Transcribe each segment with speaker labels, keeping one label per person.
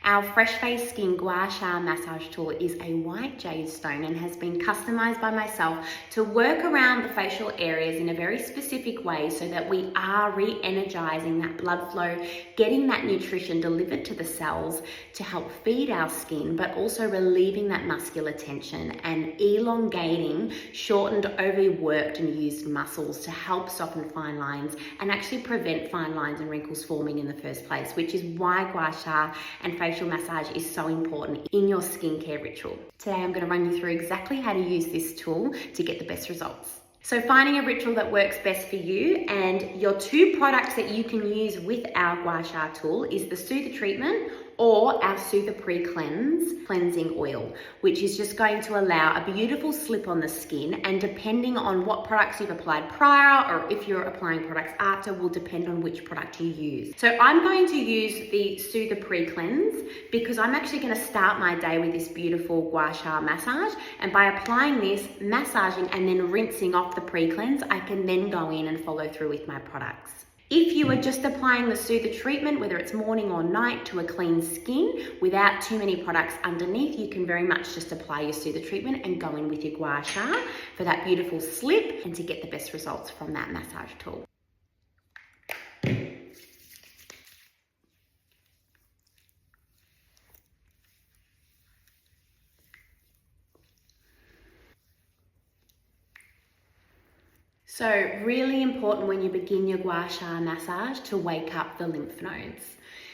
Speaker 1: Our Fresh Face Skin Gua Sha massage tool is a white jade stone and has been customized by myself to work around the facial areas in a very specific way so that we are re-energizing that blood flow, getting that nutrition delivered to the cells to help feed our skin, but also relieving that muscular tension and elongating shortened, overworked and used muscles to help soften fine lines and actually prevent fine lines and wrinkles forming in the first place, which is why Gua Sha and facial massage is so important in your skincare ritual. Today I'm going to run you through exactly how to use this tool to get the best results. So finding a ritual that works best for you, and your two products that you can use with our Gua Sha tool is the Soother treatment or our Soother Pre-Cleanse cleansing oil, which is just going to allow a beautiful slip on the skin, and depending on what products you've applied prior or if you're applying products after will depend on which product you use. So I'm going to use the Soother Pre-Cleanse because I'm actually going to start my day with this beautiful Gua Sha massage, and by applying this, massaging and then rinsing off the pre-cleanse, I can then go in and follow through with my products. If you are just applying the Soother treatment, whether it's morning or night, to a clean skin without too many products underneath, you can very much just apply your Soother treatment and go in with your Gua Sha for that beautiful slip and to get the best results from that massage tool. So really important when you begin your Gua Sha massage to wake up the lymph nodes.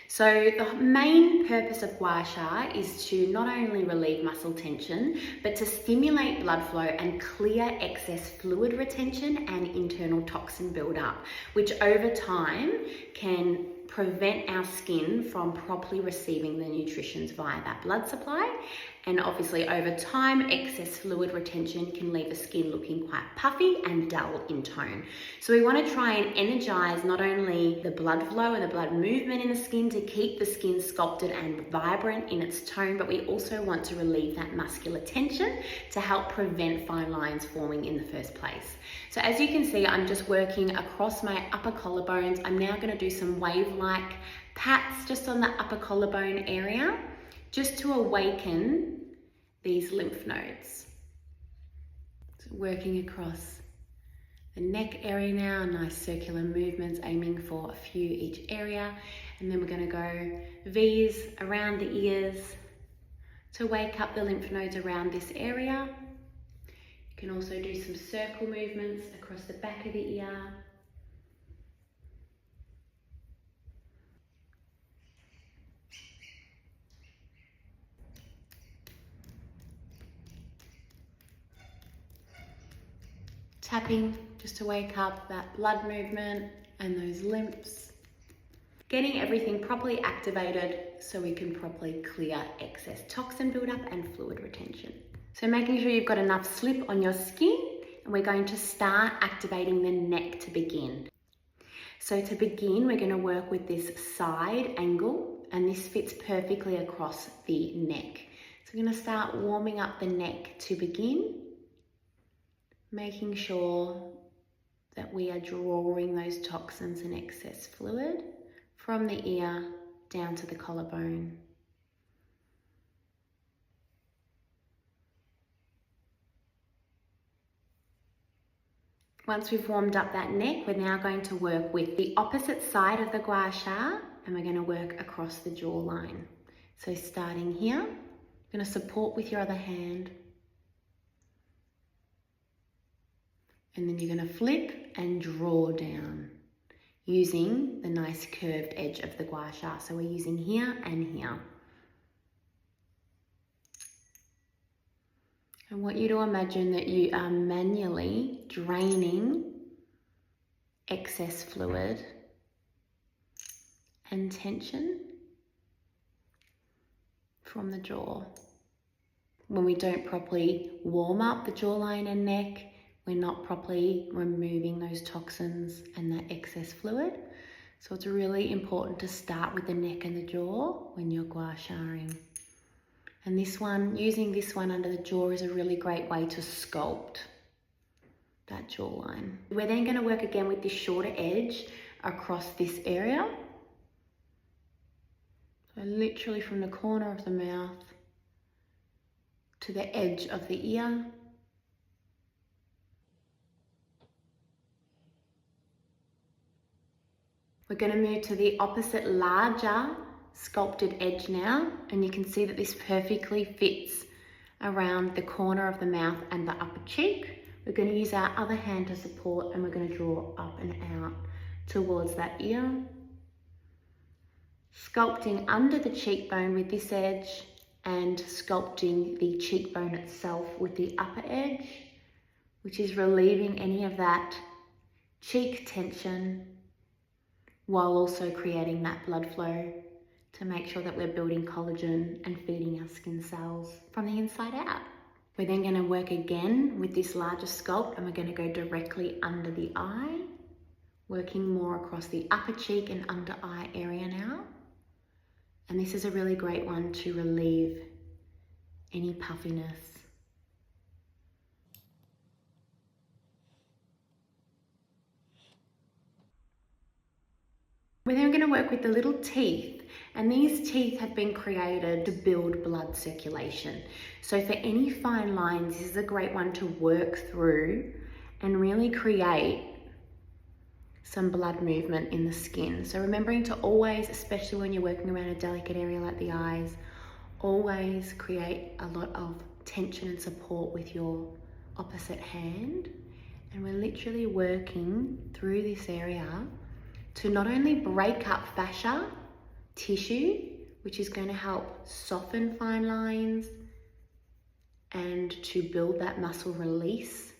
Speaker 1: So the main purpose of Gua Sha is to not only relieve muscle tension, but to stimulate blood flow and clear excess fluid retention and internal toxin buildup, which over time can prevent our skin from properly receiving the nutrients via that blood supply. And obviously over time, excess fluid retention can leave the skin looking quite puffy and dull in tone. So we want to try and energize not only the blood flow and the blood movement in the skin to keep the skin sculpted and vibrant in its tone, but we also want to relieve that muscular tension to help prevent fine lines forming in the first place. So as you can see, I'm just working across my upper collarbones. I'm now going to do some wave-like pats just on the upper collarbone area, just to awaken these lymph nodes. So working across the neck area now, nice circular movements, aiming for a few each area. And then we're going to go V's around the ears to wake up the lymph nodes around this area. You can also do some circle movements across the back of the ear. Tapping just to wake up that blood movement and those lymphs. Getting everything properly activated so we can properly clear excess toxin buildup and fluid retention. So making sure you've got enough slip on your skin, and we're going to start activating the neck to begin. So to begin, we're going to work with this side angle, and this fits perfectly across the neck. So we're going to start warming up the neck to begin, making sure that we are drawing those toxins and excess fluid from the ear down to the collarbone. Once we've warmed up that neck, we're now going to work with the opposite side of the Gua Sha, and we're going to work across the jawline. So starting here, you're going to support with your other hand, and then you're going to flip and draw down using the nice curved edge of the Gua Sha. So we're using here and here. I want you to imagine that you are manually draining excess fluid and tension from the jaw. When we don't properly warm up the jawline and neck, we're not properly removing those toxins and that excess fluid. So it's really important to start with the neck and the jaw when you're Gua Shaing. And this one, using this one under the jaw is a really great way to sculpt that jawline. We're then going to work again with this shorter edge across this area. So literally from the corner of the mouth to the edge of the ear. We're going to move to the opposite larger sculpted edge now, and you can see that this perfectly fits around the corner of the mouth and the upper cheek. We're going to use our other hand to support, and we're going to draw up and out towards that ear. Sculpting under the cheekbone with this edge and sculpting the cheekbone itself with the upper edge, which is relieving any of that cheek tension while also creating that blood flow to make sure that we're building collagen and feeding our skin cells from the inside out. We're then going to work again with this larger sculpt, and we're going to go directly under the eye, working more across the upper cheek and under eye area now. And this is a really great one to relieve any puffiness. We're then going to work with the little teeth, and these teeth have been created to build blood circulation. So for any fine lines, this is a great one to work through and really create some blood movement in the skin. So remembering to always, especially when you're working around a delicate area like the eyes, always create a lot of tension and support with your opposite hand. And we're literally working through this area to not only break up fascia tissue, which is going to help soften fine lines and to build that muscle release,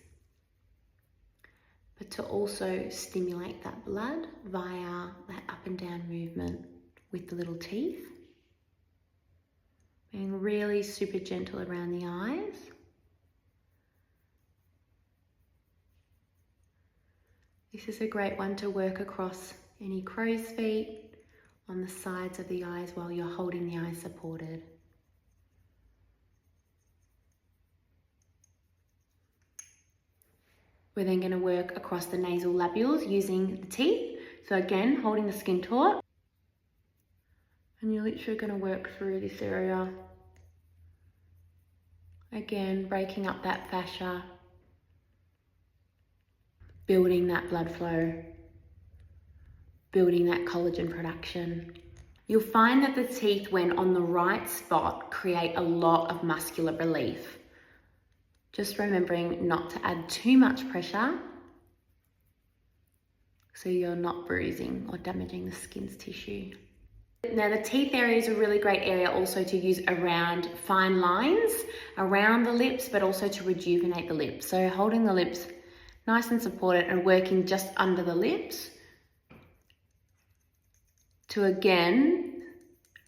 Speaker 1: but to also stimulate that blood via that up and down movement with the little teeth. Being really super gentle around the eyes. This is a great one to work across any crow's feet on the sides of the eyes while you're holding the eyes supported. We're then going to work across the nasal labials using the teeth. So again, holding the skin taut. And you're literally going to work through this area. Again, breaking up that fascia, building that blood flow, building that collagen production. You'll find that the teeth, when on the right spot, create a lot of muscular relief. Just remembering not to add too much pressure so you're not bruising or damaging the skin's tissue. Now the teeth area is a really great area also to use around fine lines, around the lips, but also to rejuvenate the lips. So holding the lips nice and supported and working just under the lips to again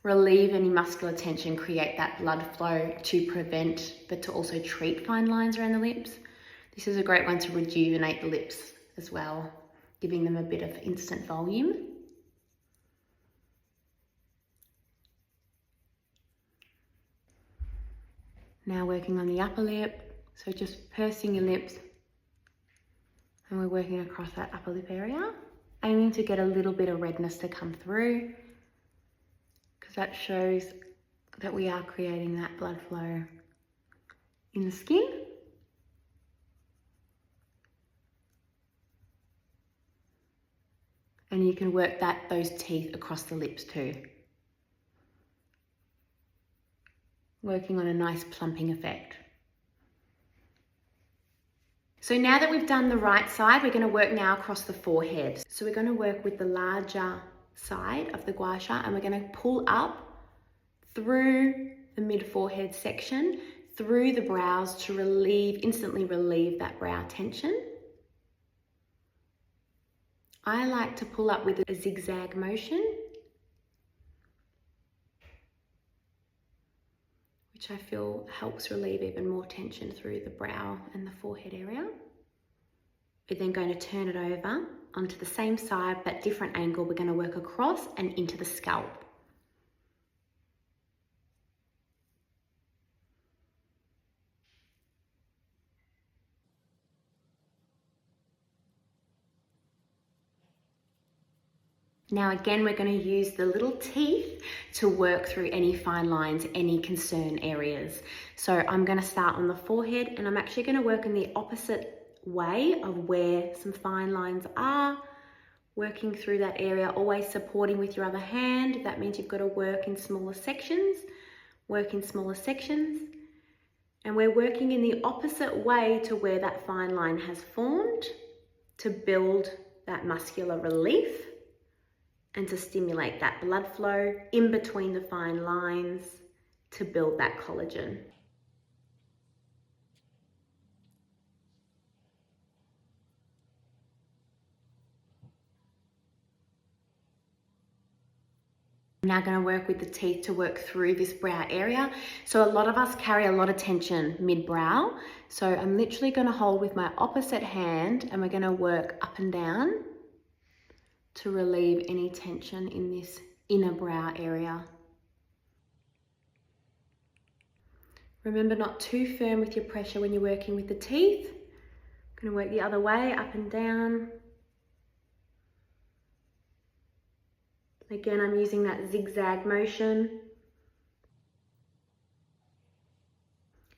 Speaker 1: relieve any muscular tension, create that blood flow to prevent, but to also treat fine lines around the lips. This is a great one to rejuvenate the lips as well, giving them a bit of instant volume. Now working on the upper lip, so just pursing your lips, and we're working across that upper lip area, aiming to get a little bit of redness to come through, because that shows that we are creating that blood flow in the skin. And you can work those teeth across the lips too. Working on a nice plumping effect. So now that we've done the right side, we're going to work now across the forehead. So we're going to work with the larger side of the gua sha, and we're going to pull up through the mid forehead section, through the brows to instantly relieve that brow tension. I like to pull up with a zigzag motion, which I feel helps relieve even more tension through the brow and the forehead area. We're then going to turn it over onto the same side, but different angle. We're going to work across and into the scalp. Now again, we're going to use the little teeth to work through any fine lines, any concern areas. So I'm going to start on the forehead, and I'm actually going to work in the opposite way of where some fine lines are, working through that area, always supporting with your other hand. That means you've got to work in smaller sections, work in smaller sections. And we're working in the opposite way to where that fine line has formed to build that muscular relief and to stimulate that blood flow in between the fine lines to build that collagen. I'm now going to work with the teeth to work through this brow area. So a lot of us carry a lot of tension mid-brow. So I'm literally going to hold with my opposite hand, and we're going to work up and down to relieve any tension in this inner brow area. Remember, not too firm with your pressure when you're working with the teeth. I'm going to work the other way, up and down. Again, I'm using that zigzag motion.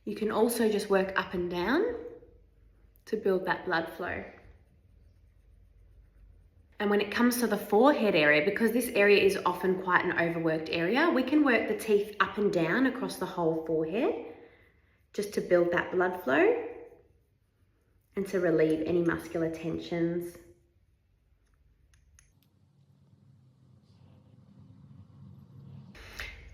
Speaker 1: You can also just work up and down to build that blood flow. And when it comes to the forehead area, because this area is often quite an overworked area, we can work the teeth up and down across the whole forehead just to build that blood flow and to relieve any muscular tensions.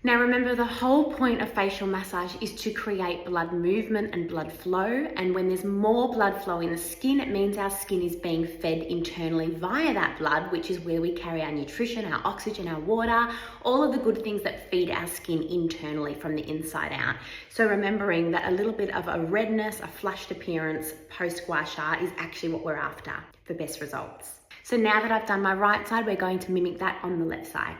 Speaker 1: Now remember, the whole point of facial massage is to create blood movement and blood flow, and when there's more blood flow in the skin, it means our skin is being fed internally via that blood, which is where we carry our nutrition, our oxygen, our water, all of the good things that feed our skin internally from the inside out. So remembering that a little bit of a redness, a flushed appearance post gua sha is actually what we're after for best results. So now that I've done my right side, we're going to mimic that on the left side.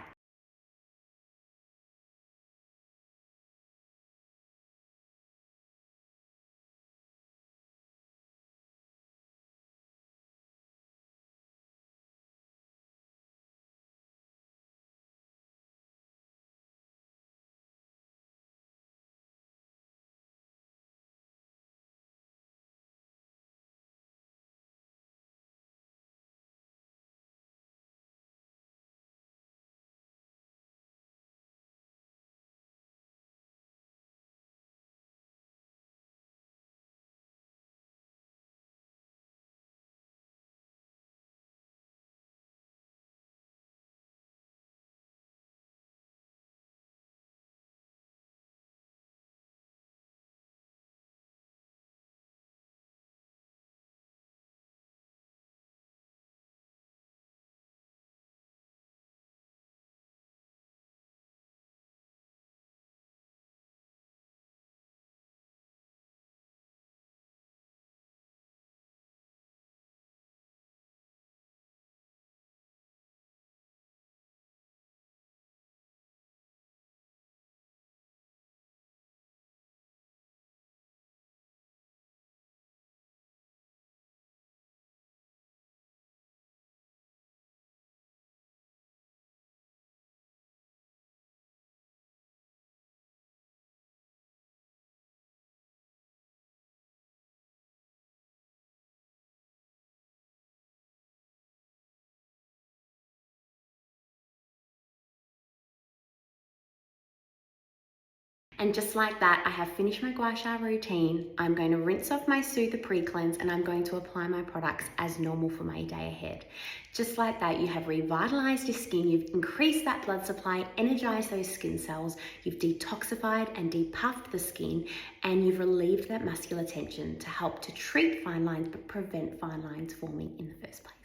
Speaker 1: And just like that, I have finished my gua sha routine. I'm going to rinse off my Soother pre-cleanse, and I'm going to apply my products as normal for my day ahead. Just like that, you have revitalized your skin, you've increased that blood supply, energized those skin cells, you've detoxified and depuffed the skin, and you've relieved that muscular tension to help to treat fine lines but prevent fine lines forming in the first place.